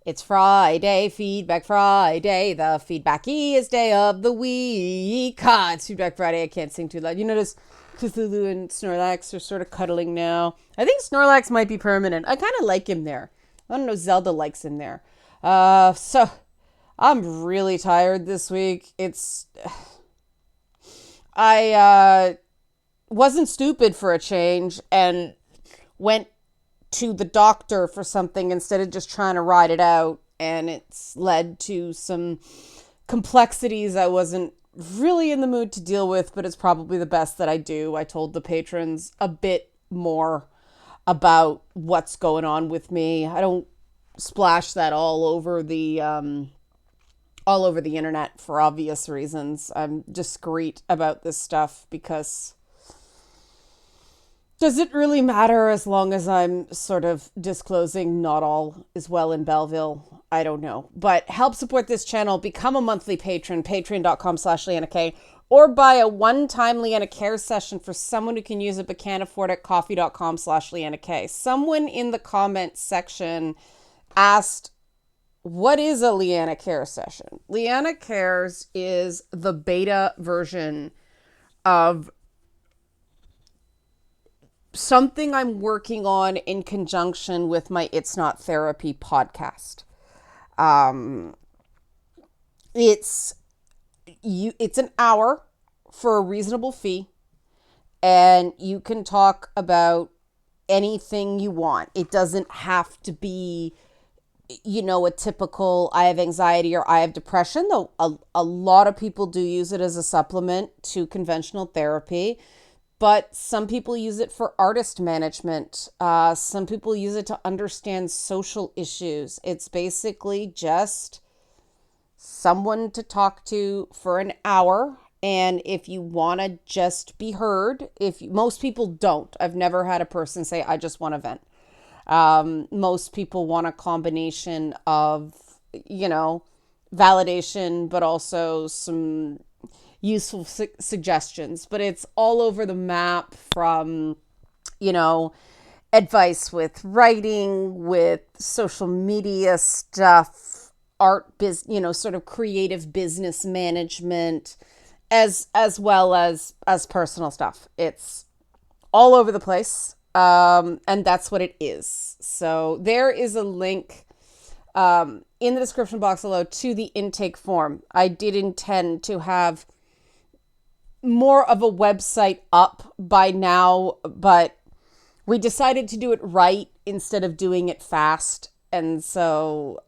It's Friday, Feedback Friday. The feedback-iest day of the week. It's Feedback Friday. I can't sing too loud. You notice Cthulhu and Snorlax are sort of cuddling now. I think Snorlax might be permanent. I kind of like him there. I don't know, Zelda likes him there. So I'm really tired this week. I wasn't stupid for a change and went to the doctor for something instead of just trying to ride it out, and it's led to some complexities I wasn't really in the mood to deal with, but it's probably the best that I do. I told the patrons a bit more about what's going on with me. I don't splash that all over the internet for obvious reasons. I'm discreet about this stuff because does it really matter as long as I'm sort of disclosing not all is well in Belleville? I don't know. But help support this channel. Become a monthly patron, patreon.com/LeannaK, or buy a one-time Leanna Care session for someone who can use it but can't afford it, coffee.com/LeannaK. Someone in the comments section asked, what is a Leanna Care session? Leanna Cares is the beta version of something I'm working on in conjunction with my It's Not Therapy podcast. It's an hour for a reasonable fee, and you can talk about anything you want. It doesn't have to be, a typical I have anxiety or I have depression, though a lot of people do use it as a supplement to conventional therapy. But some people use it for artist management. Some people use it to understand social issues. It's basically just someone to talk to for an hour. And if you want to just be heard, most people don't. I've never had a person say, I just want to vent. Most people want a combination of, validation, but also some useful suggestions. But it's all over the map, from advice with writing, with social media stuff, art, sort of creative business management, as well as personal stuff. It's all over the place, and that's what it is. So there is a link in the description box below to the intake form. I did intend to have more of a website up by now, but we decided to do it right instead of doing it fast. And so,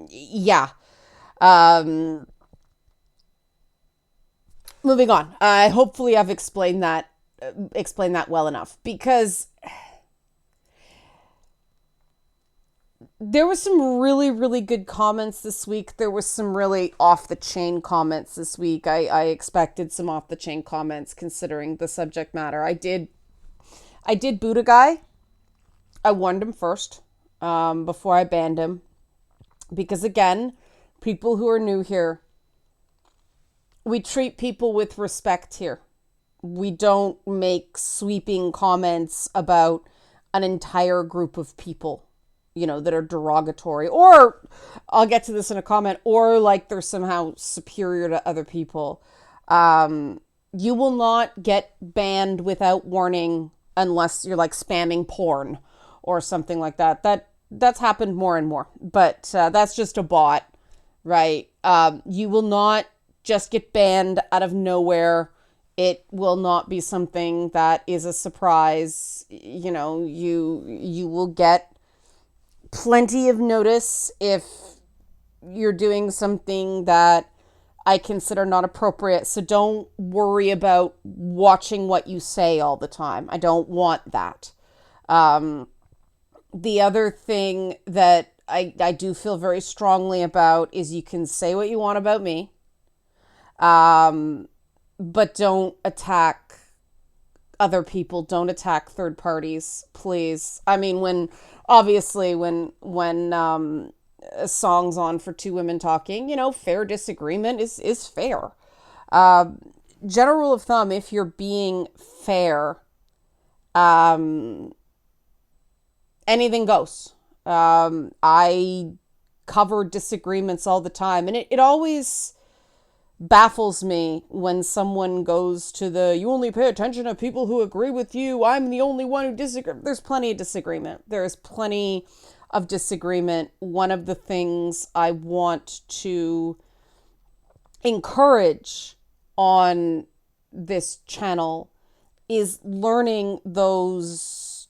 yeah. Moving on. Hopefully I've explained that well enough, because there was some really, really good comments this week. There was some really off-the-chain comments this week. I expected some off-the-chain comments considering the subject matter. I did boot a guy. I warned him first before I banned him. Because again, people who are new here, we treat people with respect here. We don't make sweeping comments about an entire group of people, that are derogatory, or I'll get to this in a comment, or like they're somehow superior to other people. You will not get banned without warning unless you're like spamming porn or something like that. That's happened more and more, but that's just a bot, right? You will not just get banned out of nowhere. It will not be something that is a surprise. You will get plenty of notice if you're doing something that I consider not appropriate. So don't worry about watching what you say all the time. I don't want that. The other thing that I do feel very strongly about is you can say what you want about me, but don't attack other people. Don't attack third parties, please. I mean, when a song's on for two women talking, fair disagreement is fair. General rule of thumb, if you're being fair, anything goes. I cover disagreements all the time, and it always baffles me when someone goes to the you only pay attention to people who agree with you, I'm the only one who disagrees. There's plenty of disagreement. There is plenty of disagreement. One of the things I want to encourage on this channel is learning those,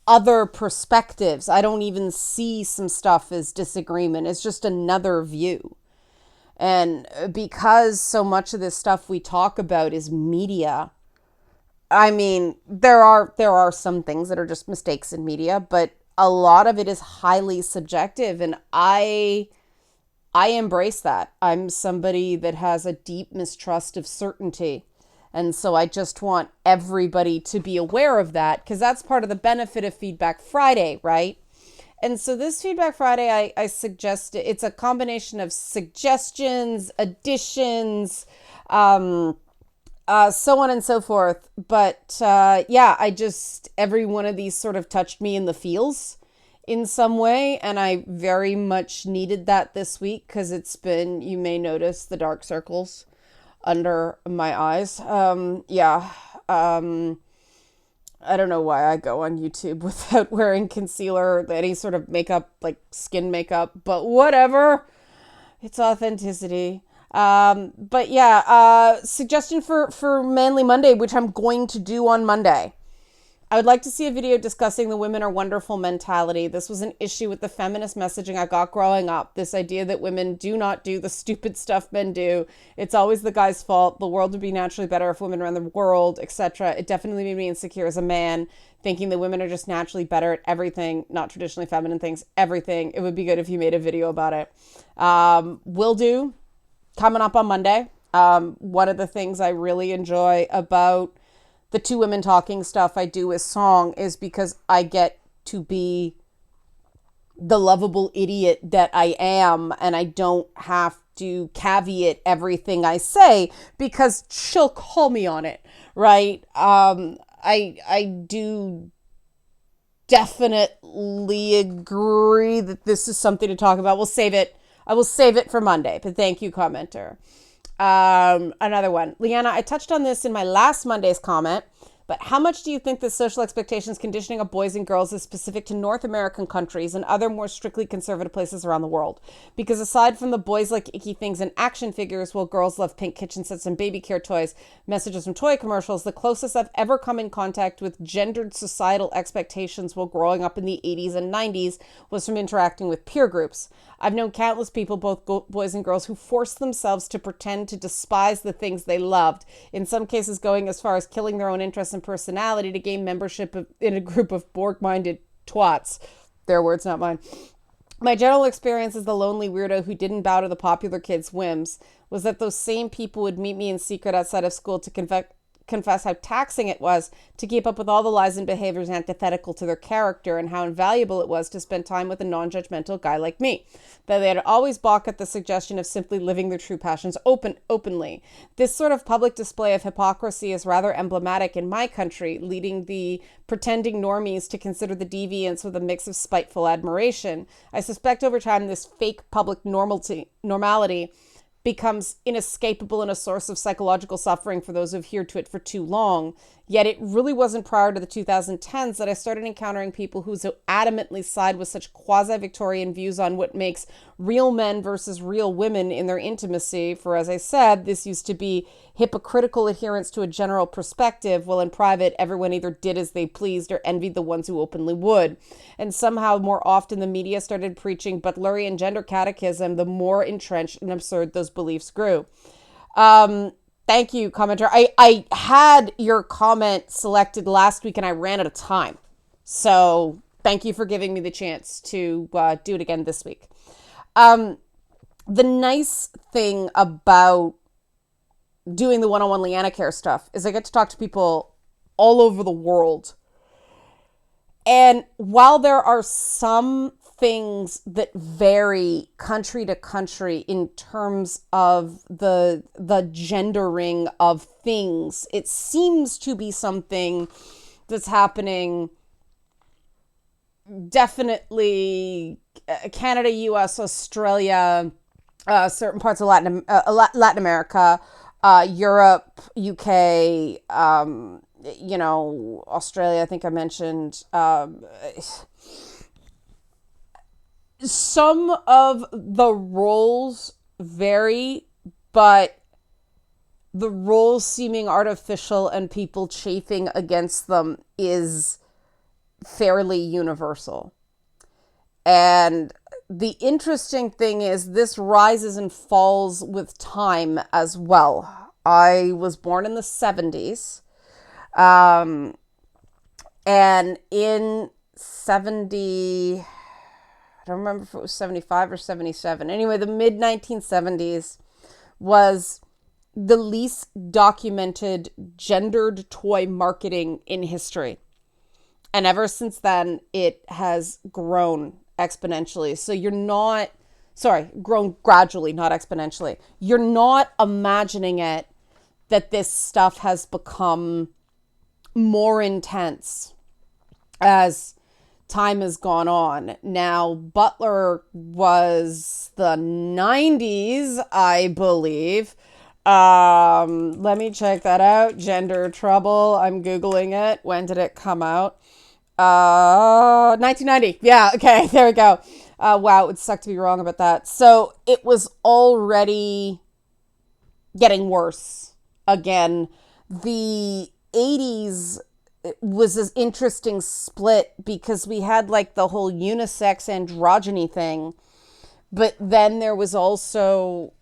other perspectives. I don't even see some stuff as disagreement. It's just another view. And because so much of this stuff we talk about is media, I mean, there are some things that are just mistakes in media, but a lot of it is highly subjective, and I embrace that. I'm somebody that has a deep mistrust of certainty. And so I just want everybody to be aware of that, because that's part of the benefit of Feedback Friday, right? And so this Feedback Friday, I suggest it's a combination of suggestions, additions, so on and so forth. But yeah, every one of these sort of touched me in the feels in some way. And I very much needed that this week, because it's been, you may notice the dark circles under my eyes. Yeah. I don't know why I go on YouTube without wearing concealer, any sort of makeup, like skin makeup, but whatever. It's authenticity. But yeah, suggestion for Manly Monday, which I'm going to do on Monday. I would like to see a video discussing the women are wonderful mentality. This was an issue with the feminist messaging I got growing up. This idea that women do not do the stupid stuff men do. It's always the guy's fault. The world would be naturally better if women ran the world, etc. It definitely made me insecure as a man, thinking that women are just naturally better at everything, not traditionally feminine things, everything. It would be good if you made a video about it. Will do. Coming up on Monday. One of the things I really enjoy about the two women talking stuff I do with song is because I get to be the lovable idiot that I am, and I don't have to caveat everything I say because she'll call me on it, right? I do definitely agree that this is something to talk about. We'll save it. I will save it for Monday, but thank you, commenter. Another one. Leanna, I touched on this in my last Monday's comment, but how much do you think the social expectations conditioning of boys and girls is specific to North American countries and other more strictly conservative places around the world? Because aside from the boys like icky things and action figures, while girls love pink kitchen sets and baby care toys, messages from toy commercials, the closest I've ever come in contact with gendered societal expectations while growing up in the 80s and 90s was from interacting with peer groups. I've known countless people, both boys and girls, who forced themselves to pretend to despise the things they loved, in some cases going as far as killing their own interests and personality to gain membership in a group of Borg-minded twats. Their words, not mine. My general experience as the lonely weirdo who didn't bow to the popular kids' whims was that those same people would meet me in secret outside of school to confess how taxing it was to keep up with all the lies and behaviors antithetical to their character, and how invaluable it was to spend time with a non-judgmental guy like me. That they'd always balk at the suggestion of simply living their true passions openly. This sort of public display of hypocrisy is rather emblematic in my country, leading the pretending normies to consider the deviants with a mix of spiteful admiration. I suspect over time this fake public normality becomes inescapable and a source of psychological suffering for those who've adhered to it for too long. Yet it really wasn't prior to the 2010s that I started encountering people who so adamantly side with such quasi-Victorian views on what makes real men versus real women in their intimacy. For as I said, this used to be hypocritical adherence to a general perspective, while in private everyone either did as they pleased or envied the ones who openly would. And somehow more often the media started preaching Butlerian gender catechism, the more entrenched and absurd those beliefs grew. Thank you, commenter. I had your comment selected last week and I ran out of time. So thank you for giving me the chance to do it again this week. The nice thing about doing the one-on-one Leanna Care stuff is I get to talk to people all over the world. And while there are some things that vary country to country in terms of the gendering of things, it seems to be something that's happening definitely Canada, US, Australia, certain parts of Latin America, Europe, UK, Australia, I think I mentioned. Some of the roles vary, but the roles seeming artificial and people chafing against them is fairly universal. And the interesting thing is this rises and falls with time as well. I was born in the 70s. Um, and in 70, I don't remember if it was 75 or 77. Anyway, the mid 1970s was the least documented gendered toy marketing in history. And ever since then, it has grown exponentially. So you're not, sorry, grown gradually, not exponentially. You're not imagining it that this stuff has become more intense as time has gone on. Now, Butler was the 90s, I believe. Let me check that out. Gender Trouble. I'm Googling it. When did it come out? 1990. Yeah, okay, there we go. Wow, it would suck to be wrong about that. So it was already getting worse. Again, the 80s was this interesting split because we had like the whole unisex androgyny thing, but then there was also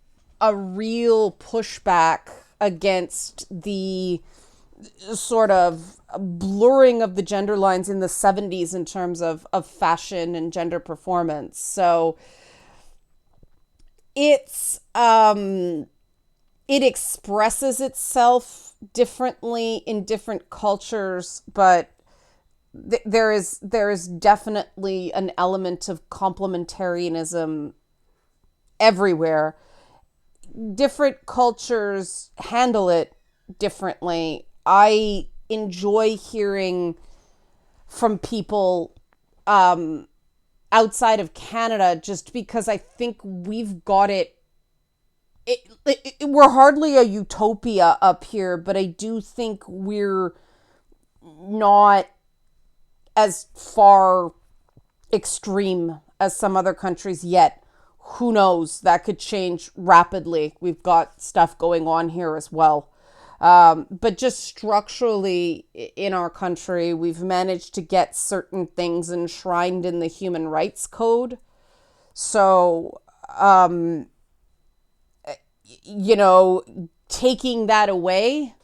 a real pushback against the sort of blurring of the gender lines in the 70s in terms of fashion and gender performance. So it's it expresses itself differently in different cultures, but there is definitely an element of complementarianism everywhere. Different cultures handle it differently. I enjoy hearing from people outside of Canada just because I think we've got we're hardly a utopia up here, but I do think we're not as far extreme as some other countries yet. Who knows? That could change rapidly. We've got stuff going on here as well. But just structurally in our country, we've managed to get certain things enshrined in the Human Rights Code. So, taking that away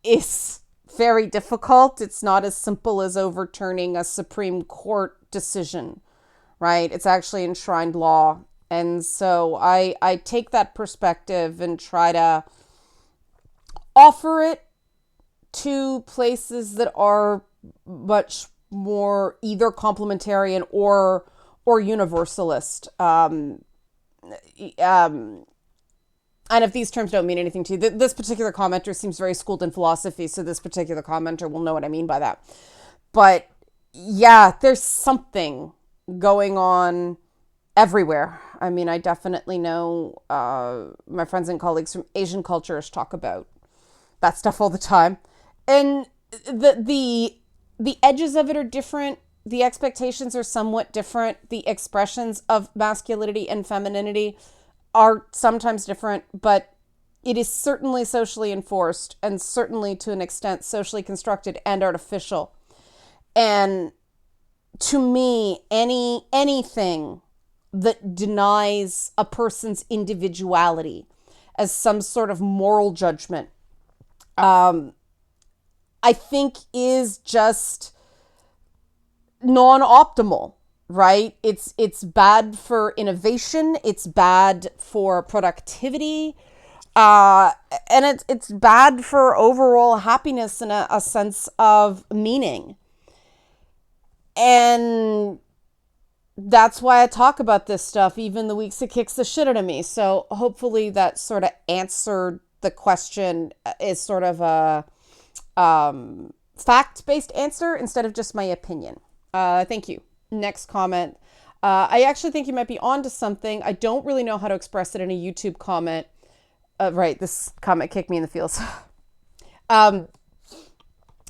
is very difficult. It's not as simple as overturning a Supreme Court decision, right? It's actually enshrined law. And so I take that perspective and try to offer it to places that are much more either complementarian or universalist. And if these terms don't mean anything to you, this particular commenter seems very schooled in philosophy, so this particular commenter will know what I mean by that. But yeah, there's something going on everywhere. I mean, I definitely know my friends and colleagues from Asian cultures talk about that stuff all the time. And the edges of it are different. The expectations are somewhat different. The expressions of masculinity and femininity are sometimes different, but it is certainly socially enforced and certainly to an extent socially constructed and artificial. And to me, anything that denies a person's individuality as some sort of moral judgment, I think is just non-optimal, right? It's bad for innovation. It's bad for productivity. And it's bad for overall happiness and a sense of meaning. And that's why I talk about this stuff, even the weeks it kicks the shit out of me. So hopefully that sort of answered the question, is sort of a fact-based answer instead of just my opinion. Thank you. Next comment. I actually think you might be onto something. I don't really know how to express it in a YouTube comment. Right, this comment kicked me in the feels. um,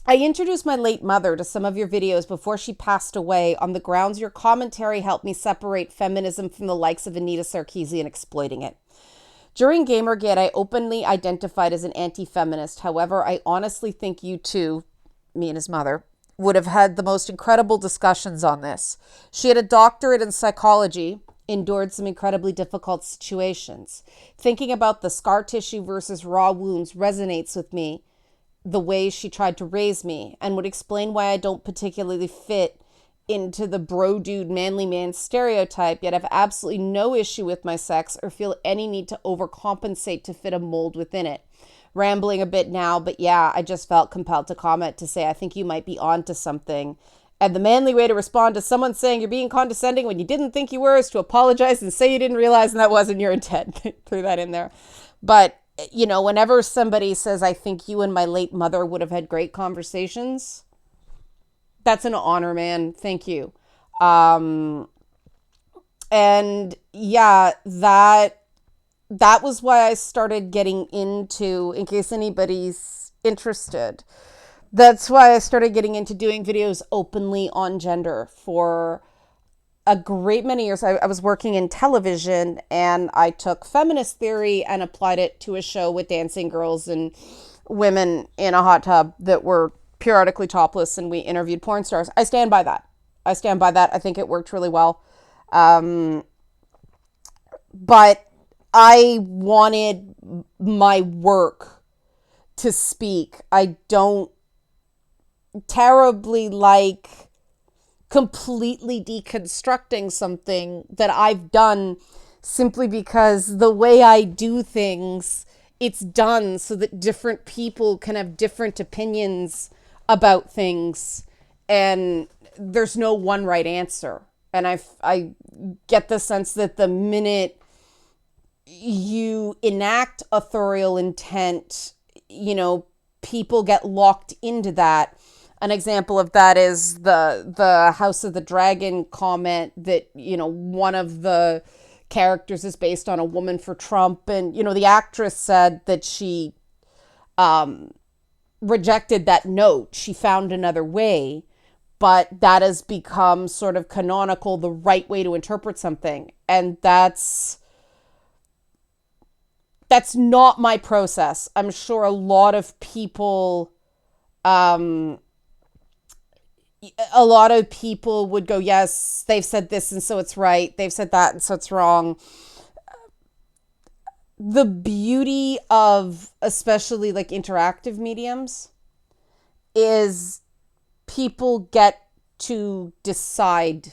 I introduced my late mother to some of your videos before she passed away on the grounds your commentary helped me separate feminism from the likes of Anita Sarkeesian exploiting it. During Gamergate, I openly identified as an anti-feminist. However, I honestly think you two, me and his mother, would have had the most incredible discussions on this. She had a doctorate in psychology, endured some incredibly difficult situations. Thinking about the scar tissue versus raw wounds resonates with me, the way she tried to raise me, and would explain why I don't particularly fit into the bro dude manly man stereotype, yet have absolutely no issue with my sex or feel any need to overcompensate to fit a mold within it. Rambling a bit now, but yeah, I just felt compelled to comment to say I think you might be onto something. And the manly way to respond to someone saying you're being condescending when you didn't think you were is to apologize and say you didn't realize and that wasn't your intent. Threw that in there. But, you know, whenever somebody says, I think you and my late mother would have had great conversations, that's an honor, man. Thank you. Um, and yeah, that was why I started getting into, in case anybody's interested, that's why I started getting into doing videos openly on gender for a great many years. I was working in television and I took feminist theory and applied it to a show with dancing girls and women in a hot tub that were periodically topless, and we interviewed porn stars. I stand by that. I stand by that. I think it worked really well. But I wanted my work to speak. I don't terribly like completely deconstructing something that I've done simply because the way I do things, it's done so that different people can have different opinions about things, and there's no one right answer. And I get the sense that the minute you enact authorial intent, you know, people get locked into that. An example of that is the House of the Dragon comment that, you know, one of the characters is based on a woman for Trump. And, you know, the actress said that she rejected that note. She found another way, but that has become sort of canonical, the right way to interpret something. And that's not my process. I'm sure a lot of people, would go, yes, they've said this and so it's right. They've said that and so it's wrong. The beauty of especially like interactive mediums is people get to decide.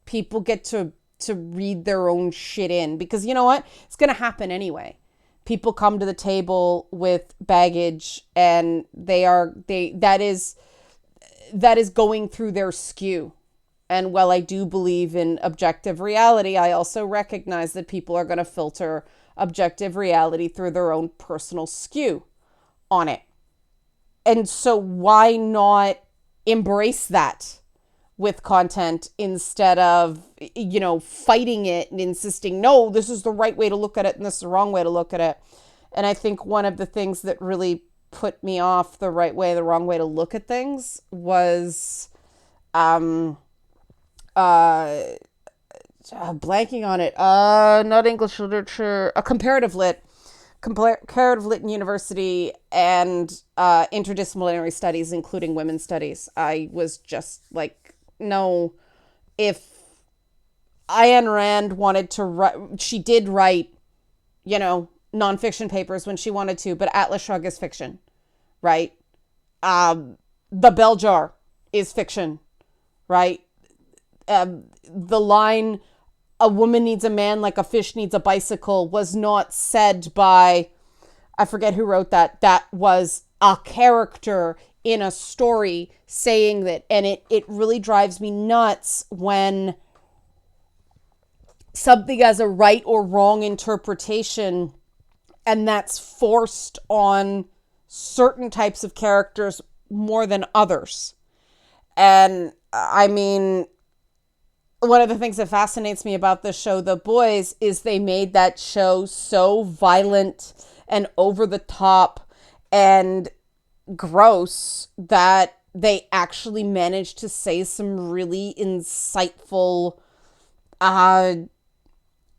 People get to read their own shit in, because you know what? It's going to happen anyway. People come to the table with baggage and that is going through their skew. And while I do believe in objective reality, I also recognize that people are going to filter objective reality through their own personal skew on it. And so why not embrace that with content instead of, you know, fighting it and insisting, no, this is the right way to look at it and this is the wrong way to look at it. And I think one of the things that really put me off the right way, the wrong way to look at things was blanking on it. Not English literature, a comparative lit in university, and interdisciplinary studies, including women's studies. I was just like, no, if Ayn Rand wanted to write, she did write, you know, nonfiction papers when she wanted to, but Atlas Shrugged is fiction, right? The Bell Jar is fiction, right? The line, a woman needs a man like a fish needs a bicycle, was not said by, I forget who wrote that. That was a character in a story saying that. And it really drives me nuts when something has a right or wrong interpretation and that's forced on certain types of characters more than others. And I mean, one of the things that fascinates me about the show The Boys is they made that show so violent and over the top and gross that they actually managed to say some really insightful, uh,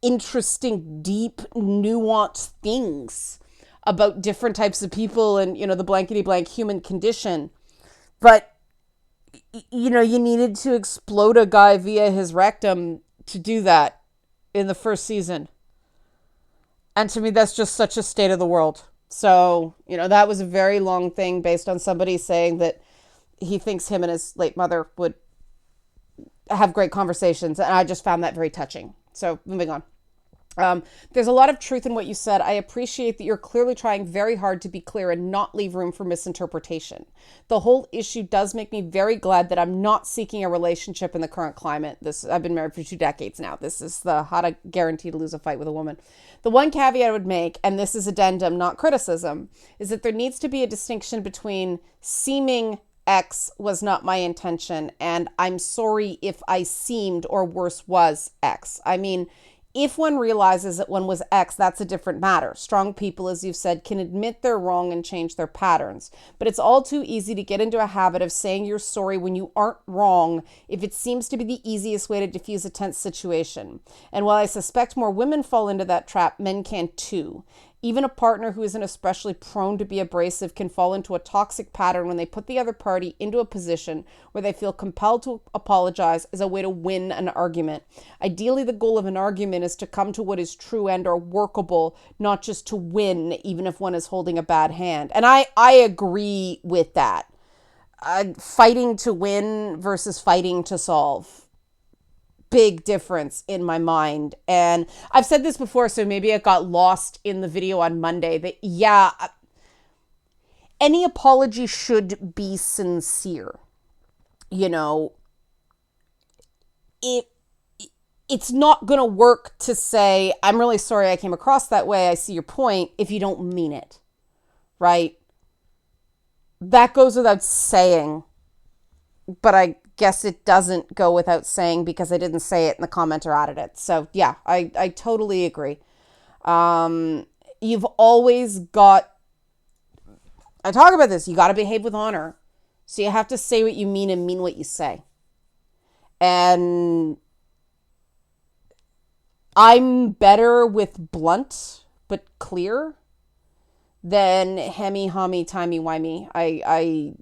interesting, deep, nuanced things about different types of people and, the blankety blank human condition. But, you needed to explode a guy via his rectum to do that in the first season. And to me, that's just such a state of the world. So, that was a very long thing based on somebody saying that he thinks him and his late mother would have great conversations. And I just found that very touching. So, moving on. There's a lot of truth in what you said. I appreciate that you're clearly trying very hard to be clear and not leave room for misinterpretation. The whole issue does make me very glad that I'm not seeking a relationship in the current climate. I've been married for 2 decades now. This is the how to guarantee to lose a fight with a woman. The one caveat I would make, and this is addendum, not criticism, is that there needs to be a distinction between seeming X was not my intention and I'm sorry if I seemed or worse was X. I mean, if one realizes that one was X, that's a different matter. Strong people, as you've said, can admit they're wrong and change their patterns. But it's all too easy to get into a habit of saying you're sorry when you aren't wrong if it seems to be the easiest way to diffuse a tense situation. And while I suspect more women fall into that trap, men can too. Even a partner who isn't especially prone to be abrasive can fall into a toxic pattern when they put the other party into a position where they feel compelled to apologize as a way to win an argument. Ideally, the goal of an argument is to come to what is true and or workable, not just to win, even if one is holding a bad hand. And I agree with that. Fighting to win versus fighting to solve. Big difference in my mind. And I've said this before, so maybe it got lost in the video on Monday, that yeah, any apology should be sincere. It's not going to work to say, I'm really sorry I came across that way, I see your point, if you don't mean it, right? That goes without saying, but I guess it doesn't go without saying because I didn't say it and the commenter added it. So yeah, I totally agree. You've always got, I talk about this, you got to behave with honor. So you have to say what you mean and mean what you say. And I'm better with blunt but clear than hemmy, hummy, timey, wimey. I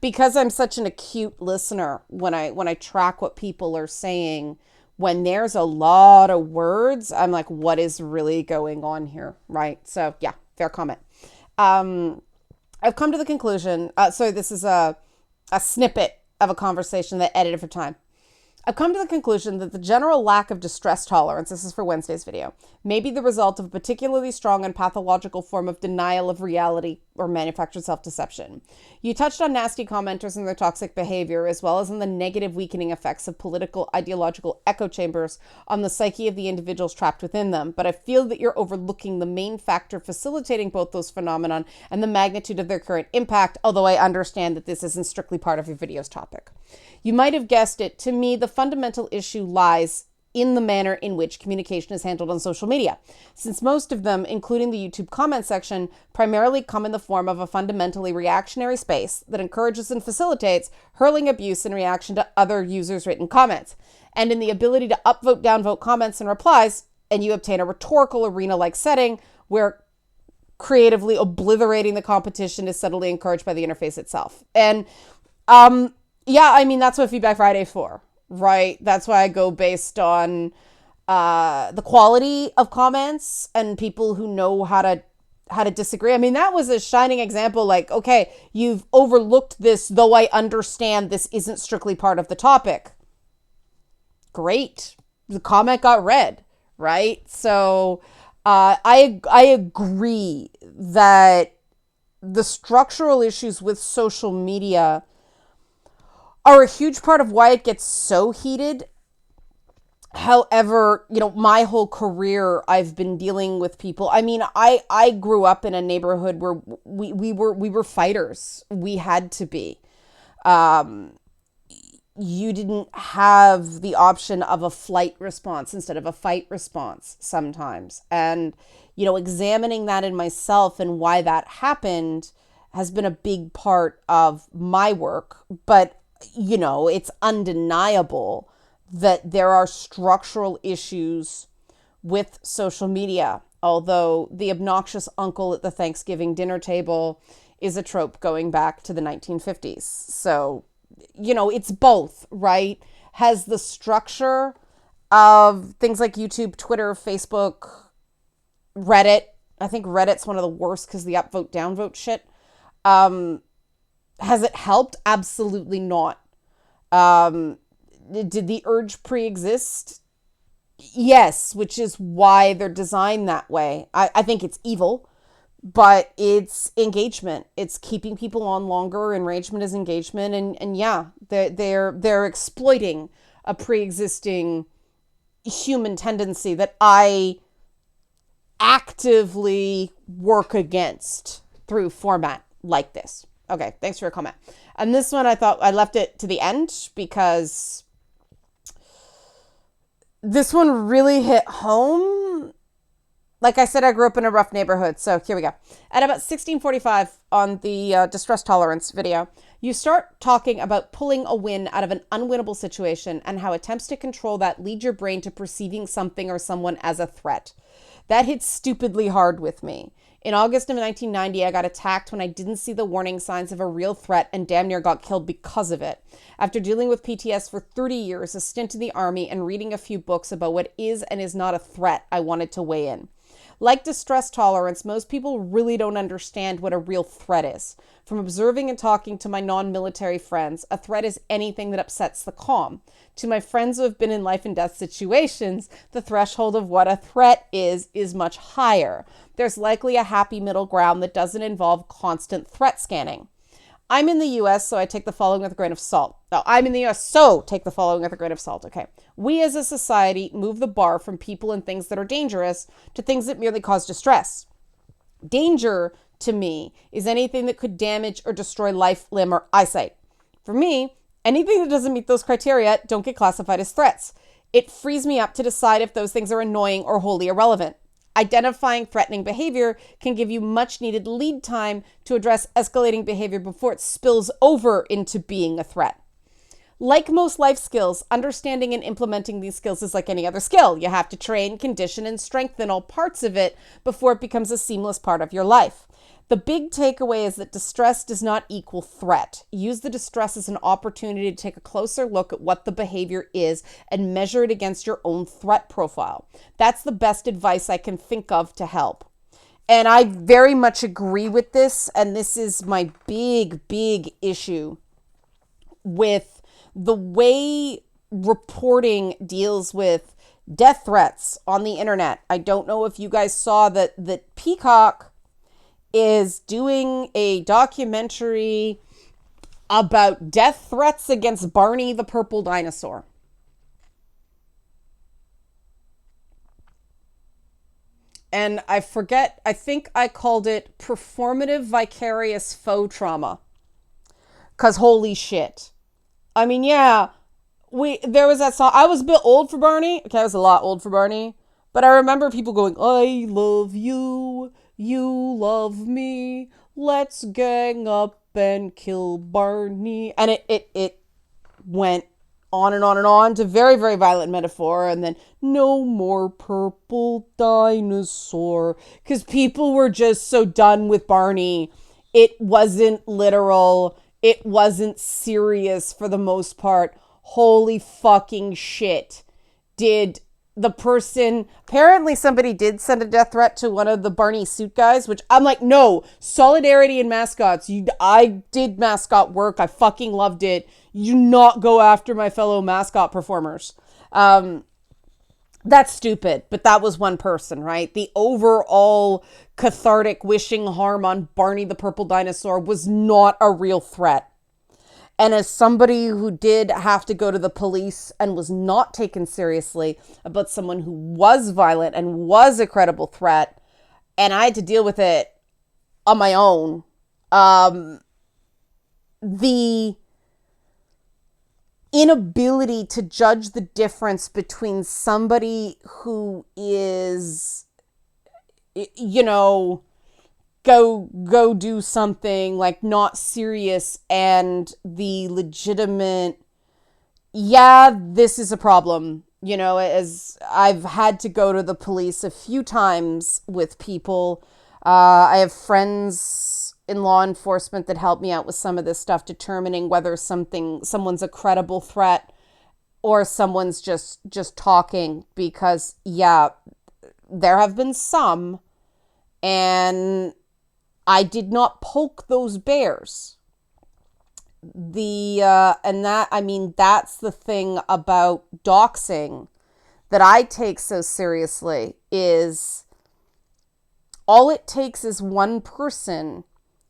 because I'm such an acute listener when I track what people are saying, when there's a lot of words, I'm like, what is really going on here, right? So yeah, fair comment. I've come to the conclusion, sorry, this is a snippet of a conversation that I edited for time. I've come to the conclusion that the general lack of distress tolerance, this is for Wednesday's video, may be the result of a particularly strong and pathological form of denial of reality or manufactured self-deception. You touched on nasty commenters and their toxic behavior, as well as on the negative weakening effects of political, ideological echo chambers on the psyche of the individuals trapped within them. But I feel that you're overlooking the main factor facilitating both those phenomenon and the magnitude of their current impact, although I understand that this isn't strictly part of your video's topic. You might have guessed it. To me, the fundamental issue lies in the manner in which communication is handled on social media, since most of them, including the YouTube comment section, primarily come in the form of a fundamentally reactionary space that encourages and facilitates hurling abuse in reaction to other users' written comments, and in the ability to upvote, downvote comments and replies, and you obtain a rhetorical arena-like setting where creatively obliterating the competition is subtly encouraged by the interface itself. And yeah, I mean, that's what Feedback Friday is for, right? That's why I go based on the quality of comments and people who know how to disagree. I mean, that was a shining example. Like, okay, you've overlooked this, though I understand this isn't strictly part of the topic. Great. The comment got read, right? So I agree that the structural issues with social media are a huge part of why it gets so heated. However, my whole career, I've been dealing with people. I mean, I grew up in a neighborhood where we were fighters. We had to be. You didn't have the option of a flight response instead of a fight response sometimes. And, examining that in myself and why that happened has been a big part of my work. But, it's undeniable that there are structural issues with social media. Although the obnoxious uncle at the Thanksgiving dinner table is a trope going back to the 1950s. So, it's both, right? Has the structure of things like YouTube, Twitter, Facebook, Reddit. I think Reddit's one of the worst because the upvote, downvote shit. Has it helped? Absolutely not. Um, did the urge pre-exist? Yes, which is why they're designed that way. I think it's evil, but it's engagement. It's keeping people on longer. Enragement is engagement, and yeah, they're exploiting a pre-existing human tendency that I actively work against through format like this. Okay, thanks for your comment. And this one, I thought I left it to the end because this one really hit home. Like I said, I grew up in a rough neighborhood, so here we go. At about 1645 on the distress tolerance video, you start talking about pulling a win out of an unwinnable situation and how attempts to control that lead your brain to perceiving something or someone as a threat. That hit stupidly hard with me. In August of 1990, I got attacked when I didn't see the warning signs of a real threat and damn near got killed because of it. After dealing with PTS for 30 years, a stint in the army, and reading a few books about what is and is not a threat, I wanted to weigh in. Like distress tolerance, most people really don't understand what a real threat is. From observing and talking to my non-military friends, a threat is anything that upsets the calm. To my friends who have been in life and death situations, the threshold of what a threat is much higher. There's likely a happy middle ground that doesn't involve constant threat scanning. I'm in the US, so I take the following with a grain of salt. No, I'm in the US, so take the following with a grain of salt. Okay. We as a society move the bar from people and things that are dangerous to things that merely cause distress. Danger, to me, is anything that could damage or destroy life, limb, or eyesight. For me, anything that doesn't meet those criteria don't get classified as threats. It frees me up to decide if those things are annoying or wholly irrelevant. Identifying threatening behavior can give you much needed lead time to address escalating behavior before it spills over into being a threat. Like most life skills, understanding and implementing these skills is like any other skill. You have to train, condition, and strengthen all parts of it before it becomes a seamless part of your life. The big takeaway is that distress does not equal threat. Use the distress as an opportunity to take a closer look at what the behavior is and measure it against your own threat profile. That's the best advice I can think of to help. And I very much agree with this. And this is my big issue with the way reporting deals with death threats on the internet. I don't know if you guys saw that Peacock is doing a documentary about death threats against Barney the purple dinosaur. And I think I called it performative vicarious faux trauma. 'Cause holy shit. I mean, yeah, there was that song. I was a bit old for Barney. Okay, I was a lot old for Barney. But I remember people going, I love you, you love me, let's gang up and kill Barney. And it went on and on and on to very, very violent metaphor. And then no more purple dinosaur. Because people were just so done with Barney. It wasn't literal. It wasn't serious for the most part. Holy fucking shit. Did the person, apparently somebody did send a death threat to one of the Barney suit guys, which I'm like, no, solidarity in mascots. I did mascot work. I fucking loved it. You not go after my fellow mascot performers. That's stupid, but that was one person, right? The overall cathartic wishing harm on Barney the purple dinosaur was not a real threat. And as somebody who did have to go to the police and was not taken seriously about someone who was violent and was a credible threat, and I had to deal with it on my own, the inability to judge the difference between somebody who is, you know, go do something like not serious, and the legitimate, yeah, this is a problem. As I've had to go to the police a few times with people. I have friends in law enforcement that help me out with some of this stuff, determining whether someone's a credible threat or someone's just talking. Because yeah, there have been some, and I did not poke those bears. That's the thing about doxing that I take so seriously, is all it takes is one person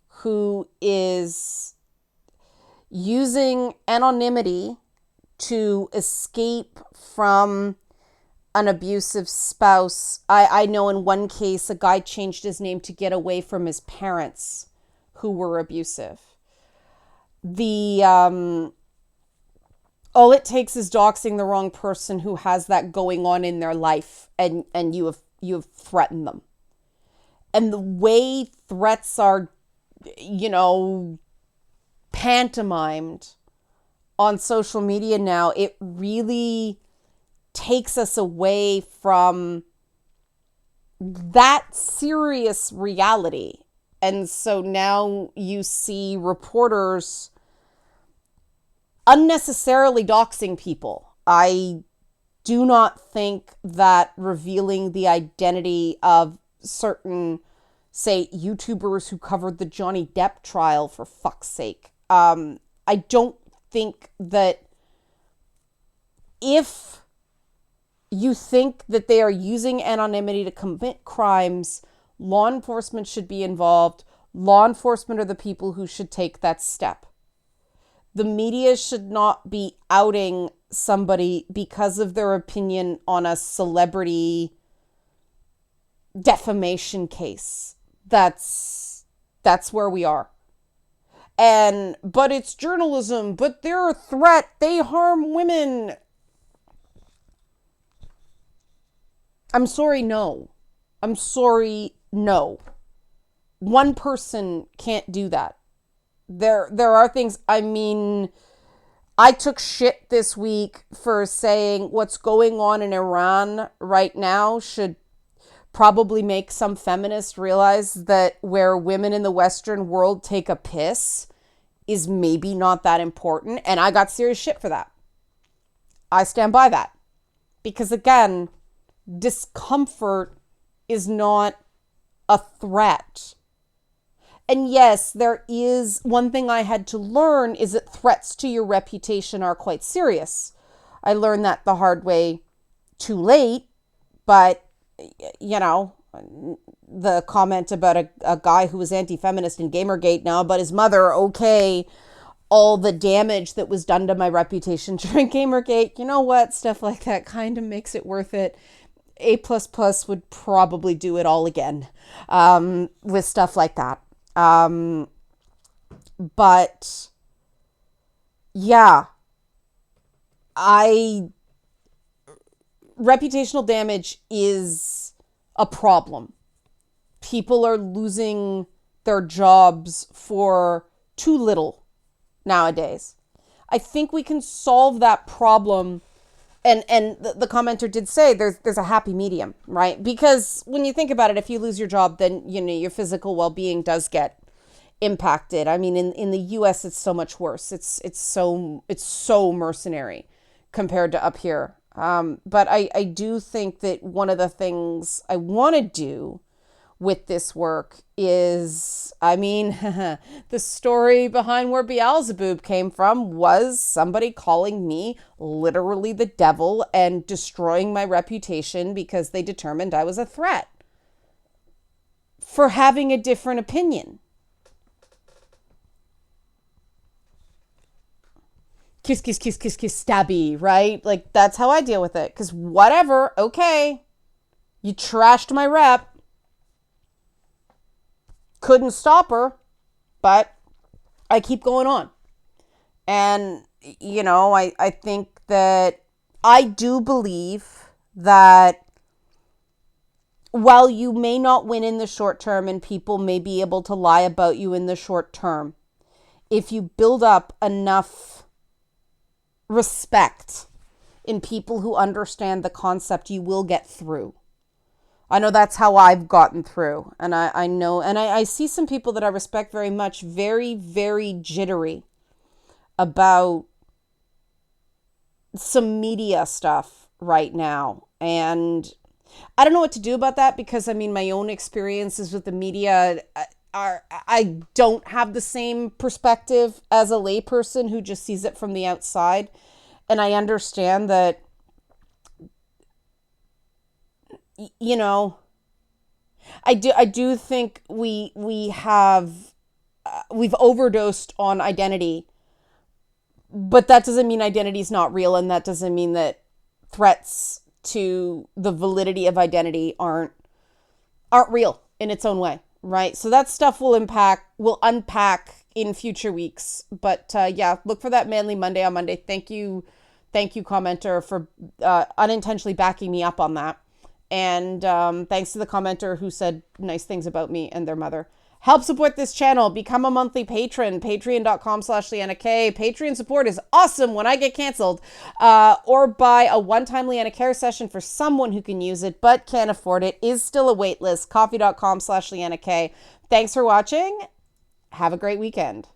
who is using anonymity to escape from an abusive spouse. I know in one case, a guy changed his name to get away from his parents who were abusive. The All it takes is doxing the wrong person who has that going on in their life, and you have threatened them. And the way threats are, pantomimed on social media now, it really takes us away from that serious reality. And so now you see reporters unnecessarily doxing people. I do not think that revealing the identity of certain, say, YouTubers who covered the Johnny Depp trial, for fuck's sake, I don't think that if you think that they are using anonymity to commit crimes, law enforcement should be involved. Law enforcement are the people who should take that step. The media should not be outing somebody because of their opinion on a celebrity defamation case. That's where we are. But it's journalism, but they're a threat, they harm women. I'm sorry, no. One person can't do that. There are things, I took shit this week for saying what's going on in Iran right now should probably make some feminists realize that where women in the Western world take a piss is maybe not that important. And I got serious shit for that. I stand by that. Because again, discomfort is not a threat. And yes, there is one thing I had to learn, is that threats to your reputation are quite serious. I learned that the hard way too late, but the comment about a guy who was anti-feminist in Gamergate now, but his mother, okay, all the damage that was done to my reputation during Gamergate, you know what? Stuff like that kind of makes it worth it. A++ would probably do it all again with stuff like that. But yeah, reputational damage is a problem. People are losing their jobs for too little nowadays. I think we can solve that problem. And the commenter did say there's a happy medium, right? Because when you think about it, if you lose your job, then your physical well-being does get impacted. I mean, in the US, it's so much worse. It's so mercenary compared to up here. But I do think that one of the things I want to do with this work is, the story behind where Beelzebub came from was somebody calling me literally the devil and destroying my reputation because they determined I was a threat for having a different opinion. Kiss, kiss, kiss, kiss, kiss, stabby, right? Like, that's how I deal with it. Because whatever, okay, you trashed my rep. Couldn't stop her, but I keep going on. And I think that I do believe that while you may not win in the short term and people may be able to lie about you in the short term, if you build up enough respect in people who understand the concept, you will get through. I know that's how I've gotten through. And I know, and I see some people that I respect very much, very, very jittery about some media stuff right now. And I don't know what to do about that because I mean, my own experiences with the media are, I don't have the same perspective as a layperson who just sees it from the outside. And I understand that, you know, I do think we've overdosed on identity, but that doesn't mean identity is not real, and that doesn't mean that threats to the validity of identity aren't real in its own way, right? So that stuff will unpack in future weeks. But yeah, look for that Manly Monday on Monday. Thank you, commenter, for unintentionally backing me up on that. And thanks to the commenter who said nice things about me and their mother. Help support this channel. Become a monthly patron. Patreon.com/Leanna K. Patreon support is awesome when I get canceled. Or buy a one-time Leanna Care session for someone who can use it but can't afford it. Is still a wait list. Coffee.com/Leanna K. Thanks for watching. Have a great weekend.